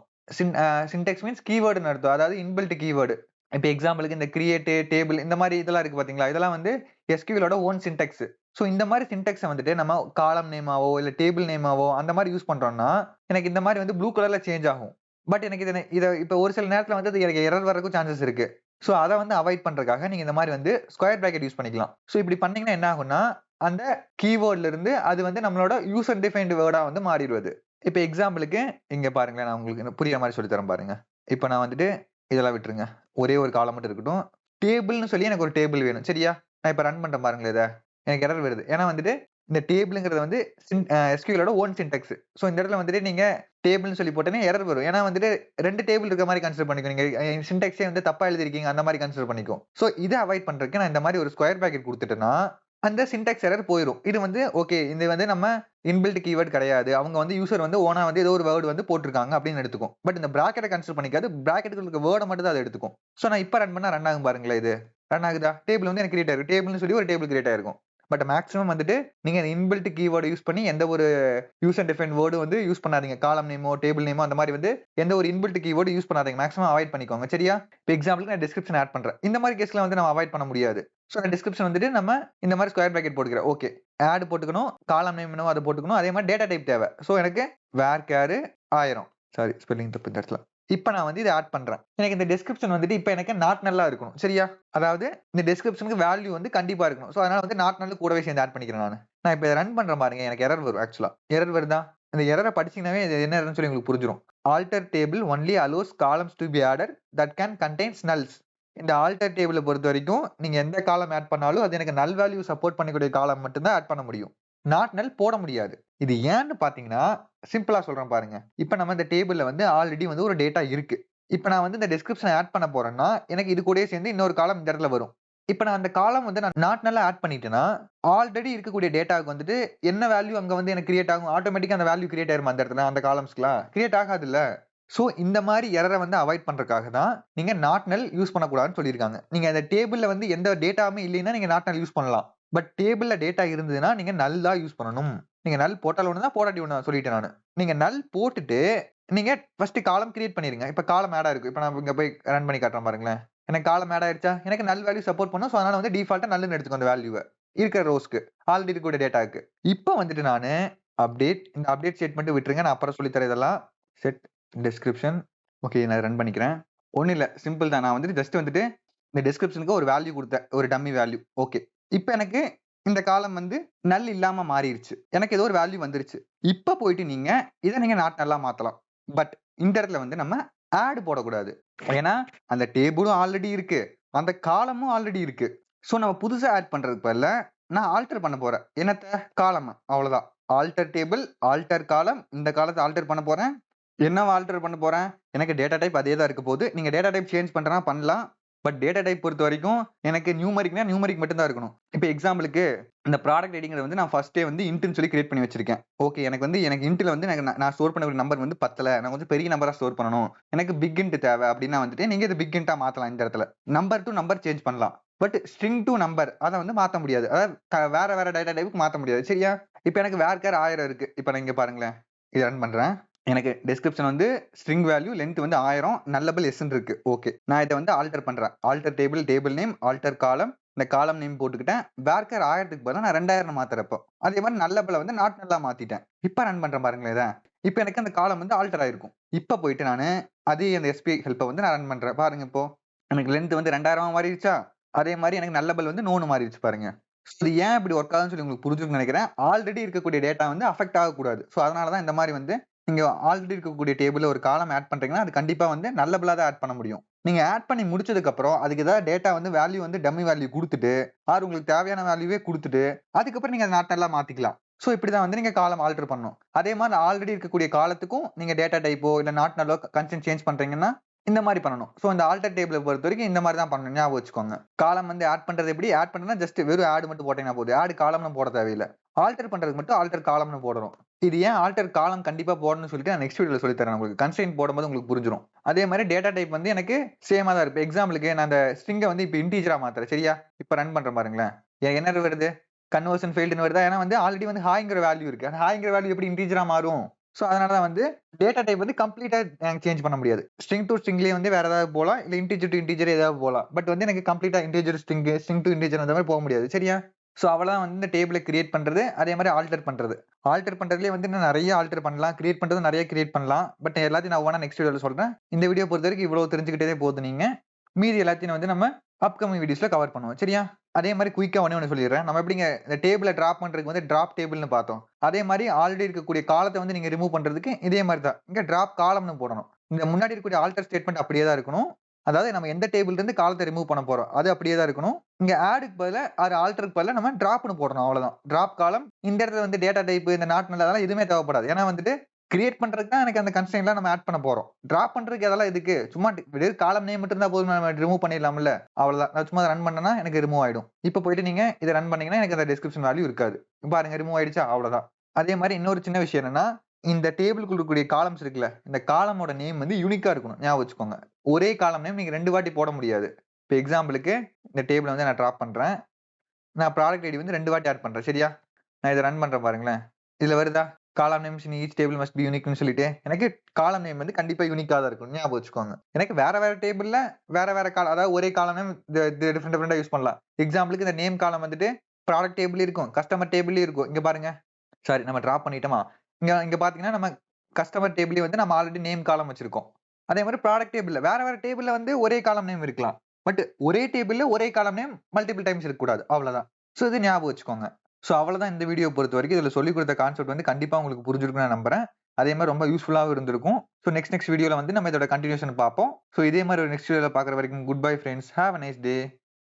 சின்டாக்ஸ் மீன்ஸ் கீவேர்ட்ன்னு அர்த்தம். அதாவது இன்பில்ட் கீவேர்ட். இப்ப எக்ஸாம்பிளுக்கு இந்த கிரியேட், டேபிள் இந்த மாரி இதெல்லாம் இருக்கு பார்த்தீங்களா? இதெல்லாம் வந்து எஸ்கியூஎல் ஓட ஓன் சின்டாக்ஸ். சோ இந்த மாரி சின்டாக்ஸ வந்துட்டு நம்ம காலம் நேமாவோ, இல்ல டேபிள் நேமாவோ அந்த மாரி யூஸ் பண்றோம்னா, எனக்கு இந்த மாரி வந்து ப்ளூ கலர்ல சேஞ்ச் ஆகும். பட் எனக்கு இத இப்ப ஒரு சில நேரத்துல வந்து அது எனக்கு எரர் வரதுக்கும் சான்சஸ் இருக்கு. சோ அத வந்து அவாய்ட் பண்றதுக்காக நீங்க இந்த மாரி வந்து ஸ்கொயர் பிராக்கெட் யூஸ் பண்ணிக்கலாம். சோ இப்படி பண்ணீங்கன்னா என்ன ஆகும்னா, அந்த கீவேர்ட்ல இருந்து அது வந்து நம்மளோட யூசர் டிஃபைன்ட் வேர்டா வந்து மாறிருது. இப்ப எக்ஸாம்பிளுக்கு இங்க பாருங்களேன், நான் உங்களுக்கு புரியிற மாரி சொல்லி தரேன் பாருங்க. இப்ப நான் வந்துட்டு இதெல்லாம் விட்டுருங்க. ஒரே ஒரு காலம் மட்டும் இருக்கட்டும். டேபிள்ன்னு சொல்லி எனக்கு ஒரு டேபிள் வேணும். சரியா? நான் இப்ப ரன் பண்றேன் பாருங்களேன் இத. எனக்கு எரர் வருது. ஏன்னா வந்துட்டு இந்த டேபிள்ங்கிறது வந்து எஸ்கியூஎல் ஓட ஓன் சின்டாக்ஸ். சோ இந்த இடத்துல வந்துட்டு நீங்க டேபிள்ன்னு சொல்லி போட்டீங்கன்னா எரர் வரும். ஏன்னா வந்துட்டு 2 டேபிள் இருக்க மாரி கன்சிடர் பண்ணிக்கோ. நீங்க சின்டாக்ஸே வந்து தப்பா எழுதியிருக்கீங்க அந்த மாரி கன்சிடர் பண்ணிக்கும். சோ இத அவாய்ட் பண்றதுக்கு நான் இந்த மாரி ஒரு ஸ்கொயர் பிராக்கெட் குடுத்துட்டேன்னா, அந்த சின்டாக்ஸ் எரர் போயிரும். இது வந்து ஓகே இது வந்து நம்ம இன்பில்ட் கீவேர்ட் கிடையாது. அவங்க வந்து யூசர் வந்து ஓனா வந்து ஏதோ ஒரு வேர்ட் வந்து போட்டுருக்காங்க அப்படின்னு எடுத்துக்கும். பட் இந்த பிராக்கெட்ட கன்சிடர் பண்ணிக்காது. பிராக்கெட்டுக்குள்ள இருக்க வேர்ட மட்டும் தான் அது எடுத்துக்கும். சோ நான் இப்ப ரன் பண்ணா ரன் ஆகும் பாருங்களேன் இது. ரன் ஆகுதா? டேபிள் வந்து எனக்கு கிரியேட் ஆயிருக்கு. டேபிள்ன்னு சொல்லி ஒரு டேபிள் கிரியேட் ஆயிருக்கும். பட் மேக்ஸிமம் வந்துட்டு நீங்க இன்பில்ட் கீவேர்ட் யூஸ் பண்ணி எந்த ஒரு யூசர் டிஃபைன்ட் வேர்டு வந்து யூஸ் பண்ணாதீங்க. காலம் நேமோ, டேபிள் நேமோ அந்த மாரி வந்து எந்த ஒரு இன்பில்ட் கீவேர்ட் யூஸ் பண்ணாதீங்க. மேக்ஸிமம் அவாய்ட் பண்ணிக்கோங்க. சரியா? இப்ப எக்ஸாம்பிளுக்கு நான் டிஸ்கிரிப்ஷன் ஆட் பண்றேன். இந்த மாரி கேஸ்ல வந்து நம்ம அவாய்ட் பண்ண முடியாது. சோ அந்த டிஸ்கிரிப்ஷன் வந்துட்டு நம்ம இந்த மாரி ஸ்கொயர் பிராக்கெட் போட்டுக்கிறேன். ஓகே. ஆட் போட்டுக்கணும். காலம் நேம் என்னவோ அத போட்டுக்கணும். அதே மாரி டேட்டா டைப் தேவை. சோ எனக்கு வேர்கேர் 1000 சாரி ஸ்பெல்லிங் தப்பு இந்த இடத்துல. இப்ப நான் வந்து இத ஆட் பண்றேன். எனக்கு இந்த டிஸ்கிரிப்ஷன் வந்துட்டு இப்ப எனக்கு நாட் நல்லா இருக்கணும். சரியா? அதாவது இந்த டிஸ்கிரிப்ஷனுக்கு வேல்யூ வந்து கண்டிப்பா இருக்கணும். சோ அதனால வந்து நாட் நல் கூடவே சேர்ந்து ஆட் பண்ணிக்கிறேன் நானு. நான் இப்ப இத ரன் பண்றேன் பாருங்க. எனக்கு எரர் வரும் ஆக்சுவலா. எரர் வருதா? இந்த எரர படிச்சீங்கனாவே இது என்ன எரர்ன்னு சொல்லி உங்களுக்கு புரிஞ்சிரும். Alter table only allows columns to be added that can contains nulls. இந்த ஆல்டர் டேபிள பொறுத்தவரைக்கும் நீங்க எந்த காலம் ஆட் பண்ணாலும் அது எனக்கு நல் வேல்யூ சப்போர்ட் பண்ணக்கூடிய காலம் மட்டும் தான் ஆட் பண்ண முடியும். நாட் நல் போட முடியாது. இது ஏன்னு பார்த்தீங்கன்னா, சிம்பிளா சொல்றேன் பாருங்க. இப்ப நம்ம இந்த டேபிள்ல வந்து ஆல்ரெடி வந்து ஒரு டேட்டா இருக்கு. இப்ப நான் வந்து இந்த டிஸ்கிரிப்ஷன் ஆட் பண்ண போறேன்னா, எனக்கு இது கூடயே சேர்ந்து இன்னொரு காலம் இந்த இடத்துல வரும். இப்ப நான் அந்த காலம் வந்து நான் நாட் நல்லா ஆட் பண்ணிட்டேன்னா, ஆல்ரெடி இருக்கக்கூடிய டேட்டாவுக்கு வந்துட்டு என்ன வேல்யூ அங்க வந்து எனக்கு கிரியேட் ஆகும். ஆட்டோமேட்டிக்கா அந்த வேல்யூ கிரியேட் ஆயிருமா அந்த இடத்துல அந்த காலம்ஸ்க்குலாம்? கிரியேட் ஆகாதுல்ல. சோ இந்த மாரி எரர வந்து அவாய்ட் பண்றதுக்காக தான் நீங்க நாட் நல் யூஸ் பண்ணக்கூடாதுன்னு சொல்லியிருக்காங்க. நீங்க அந்த டேபிள்ல வந்து எந்த டேட்டாவுமே இல்லைன்னா நீங்க நாட் நல் யூஸ் பண்ணலாம். பட் டேபிள்ல டேட்டா இருந்ததுன்னா நீங்க நல் தான் யூஸ் பண்ணணும். நீங்க நல் போட்டாலும் ஒண்ணு தான், போடாட்டி ஒண்ணு தான் சொல்லிட்டேன் நானு. நீங்க நல் போட்டுட்டு நீங்க ஃபர்ஸ்ட் காலம் கிரியேட் பண்ணிருங்க. இப்ப காலம் ஆட் ஆயிருக்கு. இப்ப நான் இங்க போய் ரன் பண்ணி காட்டுறேன் பாருங்களேன். எனக்கு காலம் ஆட் ஆயிருச்சா? எனக்கு நல் வேல்யூ சப்போர்ட் பண்ணும். சோ அதனால வந்து டிஃபால்ட்டா நல்ன்னு எடுத்துக்கும் அந்த வேல்யூவ. இருக்கிற ரோஸ்க்கு. ஆல்ரெடி இருக்கக்கூடிய டேட்டாக்கு. இப்ப வந்துட்டு நானு அப்டேட். இந்த அப்டேட் ஸ்டேட்மெண்ட் விட்டுருங்க. நான் அப்புறம் சொல்லி தரேன் இதெல்லாம். Set description. ஓகே, நான் ரன் பண்ணிக்கிறேன். ஒண்ணும் இல்ல. சிம்பிள் தான். நான் வந்துட்டு ஜஸ்ட் வந்துட்டு இந்த டிஸ்கிரிப்ஷனுக்கு ஒரு வேல்யூ குடுத்தேன். ஒரு டம்மி வேல்யூ. ஓகே. இப்ப எனக்கு இந்த காலம் வந்து நல் இல்லாம மாறிருச்சு. எனக்கு ஏதோ ஒரு வேல்யூ வந்துருச்சு. இப்ப போயிட்டு நீங்க இத நீங்க நாட் நல்லா மாத்தலாம். பட் இந்த இடத்துல வந்து நம்ம ஆட் போடக்கூடாது. ஏன்னா அந்த டேபிளும் ஆல்ரெடி இருக்கு. அந்த காலமும் ஆல்ரெடி இருக்கு. சோ நம்ம புதுசா ஆட் பண்றதுக்கு பதிலா நான் ஆல்டர் பண்ண போறேன். என்னத்த? காலம. அவ்வளவுதான். ஆல்டர் டேபிள், ஆல்டர் காலம். இந்த காலத்த ஆல்டர் பண்ண போறேன். என்னவா ஆல்டர் பண்ண போறேன்? எனக்கு டேட்டா டைப் அதே தான் இருக்க போகுது. நீங்க டேட்டா டைப் சேஞ்ச் பண்றனா பண்ணலாம். பட் டேட்டா டைப் பொறுத்தவரைக்கும் எனக்கு நியூமரிக்னா நியூமரிக் மட்டும் தான் இருக்கணும். இப்ப எக்ஸாம்பிளுக்கு இந்த ப்ராடக்ட் ஐடிங்கிறது வந்து நான் ஃபர்ஸ்ட்டே வந்து இன்ட்ன்னு சொல்லி கிரியேட் பண்ணி வச்சிருக்கேன். ஓகே, எனக்கு இன்ட்ல வந்து நான் ஸ்டோர் பண்ண ஒரு நம்பர் வந்து பத்தல. நான் கொஞ்சம் பெரிய நம்பரா ஸ்டோர் பண்ணணும். எனக்கு பிக் இன்ட் தேவை அப்படின்னா வந்துட்டு நீங்க இத பிக் இன்ட்டா மாத்தலாம் இந்த இடத்துல. நம்பர் டூ நம்பர் சேஞ்ச் பண்ணலாம். பட் ஸ்ட்ரிங் டூ நம்பர் அத வந்து மாத்த முடியாது. அதாவது வேற வேற டேட்டா டைப்க்கு மாத்த முடியாது. சரியா? இப்ப எனக்கு வேர்க்கர் 1000 இருக்கு. இப்ப நான் இங்க பாருங்களேன். இத ரன் பண்றேன். எனக்கு டிஸ்கிரிப்ஷன் வந்து ஸ்ட்ரிங் வேல்யூ லென்த் வந்து 1000 நல்லபிள் எஸ்ன்னு இருக்கு. ஓகே. நான் இத வந்து ஆல்டர் பண்றேன். Alter table, table name, alter காலம். இந்த காலம் நேம் போட்டுக்கிட்டேன். வேர்க்கர் 1000க்கு பதிலா நான் 2000 மாத்துறேன் இப்போ. அதே மாதிரி நல்லபிள வந்து நாட் நல்லா மாத்திட்டேன். இப்ப ரன் பண்றேன் பாருங்களேன் இத. இப்ப எனக்கு அந்த காலம் வந்து ஆல்டர் ஆயிருக்கும். இப்ப போயிட்டு நானு அதே அந்த SPI ஹெல்ப்ப வந்து நான் ரன் பண்றேன். பாருங்க இப்போ. எனக்கு லென்த் வந்து 2000 மாறிடுச்சா? அதே மாதிரி எனக்கு நல்லபிள் வந்து நோன்னு மாறிடுச்சு பாருங்க. இது ஏன் இப்படி ஒர்க் ஆகுதுன்னு சொல்லி உங்களுக்கு புரிஞ்சிருக்கும்னு நினைக்கிறேன். ஆல்ரெடி இருக்கக்கூடிய டேட்டா வந்து அஃபெக்ட் ஆகக்கூடாது. சோ அதனால தான் இந்த மாதிரி வந்து நீங்க ஆல்ரெடி இருக்கக்கூடிய டேபிள்ல ஒரு காலம் ஆட் பண்றீங்கன்னா, அது கண்டிப்பா வந்து நல்லபிளா தான் ஆட் பண்ண முடியும். நீங்க ஆட் பண்ணி முடிச்சதுக்கு அப்புறம் அதுக்கு ஏதாவது டேட்டா வந்து வேல்யூ வந்து டம்மி வேல்யூ குடுத்துட்டு, ஆர் உங்களுக்கு தேவையான வேல்யூவே குடுத்துட்டு, அதுக்கப்புறம் நீங்க அத நாட் நல்லா மாத்திக்கலாம். சோ இப்படிதான் வந்து நீங்க காலம் ஆல்டர் பண்ணணும். அதே மாதிரி ஆல்ரெடி இருக்கக்கூடிய காலத்துக்கும் நீங்க டேட்டா டைப்போ இல்ல நாட் நல்லோ கன்ஸ்ட்ரெயின்ட் சேஞ்ச் பண்றீங்கன்னா, இந்த மாதிரி பண்ணணும். சோ இந்த ஆல்டர் டேபிள பொறுத்தவரைக்கும் இந்த மாதிரி தான் பண்ணணும். ஞாபகம் வச்சுக்கோங்க. காலம் வந்து ஆட் பண்றது எப்படி? ஆட் பண்றதுனா ஜஸ்ட் வெறும் ஆட் மட்டும் போட்டீங்கன்னா போதும். ஆட் காலம்னு போட தேவையில்ல. ஆல்டர் பண்றதுக்கு மட்டும் ஆல்டர் காலம்னு போடணும். இது ஏன் ஆல்டர் காலம் கண்டிப்பா போடணும்னு சொல்லிட்டு நான் நெக்ஸ்ட் வீடியோல சொல்லி தரேன் உங்களுக்கு. கன்ஸ்ட்ரெயின்ட் போடும்போது உங்களுக்கு புரிஞ்சிரும். அதே மாதிரி டேட்டா டைப் வந்து எனக்கு சேமா தான் இருக்கு. எக்ஸாம்பிளுக்கு நான் அந்த ஸ்ட்ரிங்க வந்து இப்ப இன்டிஜரா மாத்துறேன். சரியா? இப்ப ரன் பண்றேன் பாருங்களேன். எனக்கு என்ன வருது? கன்வர்ஷன் ஃபெயில்டுன்னு வருதா? ஏன்னா வந்து ஆல்ரெடி வந்து ஹாய்ங்கிற வேல்யூ இருக்கு. அந்த ஹாய்ங்கிற வேல்யூ எப்படி இன்டிஜரா மாறும்? சோ அதனால தான் வந்து டேட்டா டைப் வந்து கம்ப்ளீட்டா சேஞ்ச் பண்ண முடியாது. ஸ்ட்ரிங் டூ ஸ்ட்ரிங்லயே வந்து வேற ஏதாவது போலாம். இல்ல இன்டிஜர் டூ இன்டிஜர் ஏதாவது போலாம். பட் வந்து எனக்கு கம்ப்ளீட்டா இன்டிஜர் ஸ்ட்ரிங் டூ இன்டிஜர் அந்த மாதிரி போக முடியாது. சரியா? சோ அவ்வளவுதான் வந்து இந்த டேபிள கிரியேட் பண்றது. அதே மாதிரி ஆல்டர் பண்றது. ஆல்டர் பண்றதுலயே வந்து இன்னும் நெறைய ஆல்டர் பண்ணலாம். கிரியேட் பண்றது நெறைய கிரியேட் பண்ணலாம். பட் எல்லாத்தையும் நான் ஒவ்வொண்ணா நெக்ஸ்ட் வீடியோல சொல்றேன். இந்த வீடியோ பொறுத்தவரைக்கும் இவ்வளவு தெரிஞ்சுக்கிட்டதே போதும் நீங்க. மீதி எல்லாத்தையும் வந்து நம்ம அப்கமிங் வீடியோஸ்ல கவர் பண்ணுவோம். சரியா? அதே மாதிரி குயிக்கா ஒண்ணு சொல்லிடுறேன். நம்ம எப்படிங்க இந்த டேபிள டிராப் பண்றதுக்கு வந்து டிராப் டேபிள்னு பார்த்தோம். அதே மாதிரி ஆல்ரெடி இருக்கக்கூடிய காலத்த வந்து நீங்க ரிமூவ் பண்றதுக்கு இதே மாதிரி தான். இங்க டிராப் காலம்னு போடணும். இந்த முன்னாடி இருக்கக்கூடிய ஆல்டர் ஸ்டேட்மெண்ட் அப்படியே தான் இருக்கணும். அதாவது நம்ம எந்த டேபிள்ல இருந்து காலத்த ரிமூவ் பண்ண போறோம். அது அப்படியே தான் இருக்கணும். இங்க ஆட்க்கு பதிலா ஆல்டருக்கு பதிலா நம்ம டிராப்னு போடணும் அவ்வளவுதான். டிராப் காலம். இந்த இடத்துல வந்து டேட்டா டைப் இந்த நாட் நல் அதெல்லாம் எதுவுமே தேவைப்படாது. ஏன்னா வந்துட்டு கிரியேட் பண்றதுக்கு தான் எனக்கு அந்த கன்ஸ்ட்ரெயின்ட்லாம் நம்ம ஆட் பண்ண போறோம். டிராப் பண்றதுக்கு அதெல்லாம் எதுக்கு? சும்மா வெறும் காலம் நேம் மட்டும் இருந்தா போதும் நம்ம ரிமூவ் பண்ணிடலாம்ல. அவ்வளவுதான். நான் சும்மா ரன் பண்ணேன்னா எனக்கு ரிமூவ் ஆயிடும். இப்ப போயிட்டு நீங்க இத ரன் பண்ணீங்கன்னா எனக்கு அந்த டிஸ்கிரிப்ஷன் வேல்யூ இருக்காது. பாருங்க ரிமூவ் ஆயிடுச்சா? அவ்வளவுதான். அதே மாதிரி இன்னொரு சின்ன விஷயம் என்னன்னா, இந்த டேபிள்க்குள்ள இருக்கக்கூடிய காலம்ஸ் இருக்குல்ல, இந்த காலமோட நேம் வந்து யூனிக்கா இருக்கணும். ஞாபகம் வச்சுக்கோங்க. ஒரே காலம் நேம் நீங்க 2 வாட்டி போட முடியாது. இப்ப எக்ஸாம்பிளுக்கு இந்த டேபிள வந்து நான் டிராப் பண்றேன். நான் ப்ராடக்ட் ஐடி வந்து 2 வாட்டி ஆட் பண்றேன். சரியா? நான் இத ரன் பண்றேன் பாருங்களேன். இதுல வருதா? Column names in each table must be யூனிக்ன்னு சொல்லிட்டு, எனக்கு காலம் நேம் வந்து கண்டிப்பா யூனிக்கா தான் இருக்கணும். ஞாபகம் வச்சுக்கோங்க. எனக்கு வேற வேற டேபிள்ல வேற வேற அதாவது ஒரே காலம் நேம் டிஃபரெண்ட் டிஃபரெண்டா யூஸ் பண்ணலாம். எக்ஸாம்பிளுக்கு இந்த நேம் காலம் வந்துட்டு ப்ராடக்ட் டேபிள் இருக்கும். கஸ்டமர் டேபிள்லயும் இருக்கும். இங்க பாருங்க. சாரி நம்ம டிராப் பண்ணிட்டோமா? இங்க இங்க பாத்தீங்கன்னா நம்ம கஸ்டமர் டேபிள்லயே வந்து நம்ம ஆல்ரெடி நேம் காலம் வச்சிருக்கோம். அதே மாதிரி ப்ராடக்ட் டேபிள்ல வேற வேற டேபிள்ல வந்து ஒரே காலம் நேம் இருக்கலாம். பட் ஒரே டேபிள்ல ஒரே காலம் நேம் மல்டிபிள் டைம்ஸ் இருக்கக்கூடாது. அவ்வளவுதான். சோ இது ஞாபகம் வச்சுக்கோங்க. சோ அவ்வளவுதான் இந்த வீடியோ பொறுத்தவரைக்கும். இதுல சொல்லிக் குடுத்த கான்செப்ட் வந்து கண்டிப்பா உங்களுக்கு புரிஞ்சிருக்கும்னு நான் நம்புறேன். அதே மாதிரி ரொம்ப யூஸ்ஃபுல்லாவும் இருந்திருக்கும். சோ நெக்ஸ்ட் வீடியோல வந்து நம்ம இதோட கன்டினியூஷன் பார்ப்போம். சோ இதே மாதிரி ஒரு நெக்ஸ்ட் வீடியோல பார்க்குற வரைக்கும் good bye friends. Have a nice day.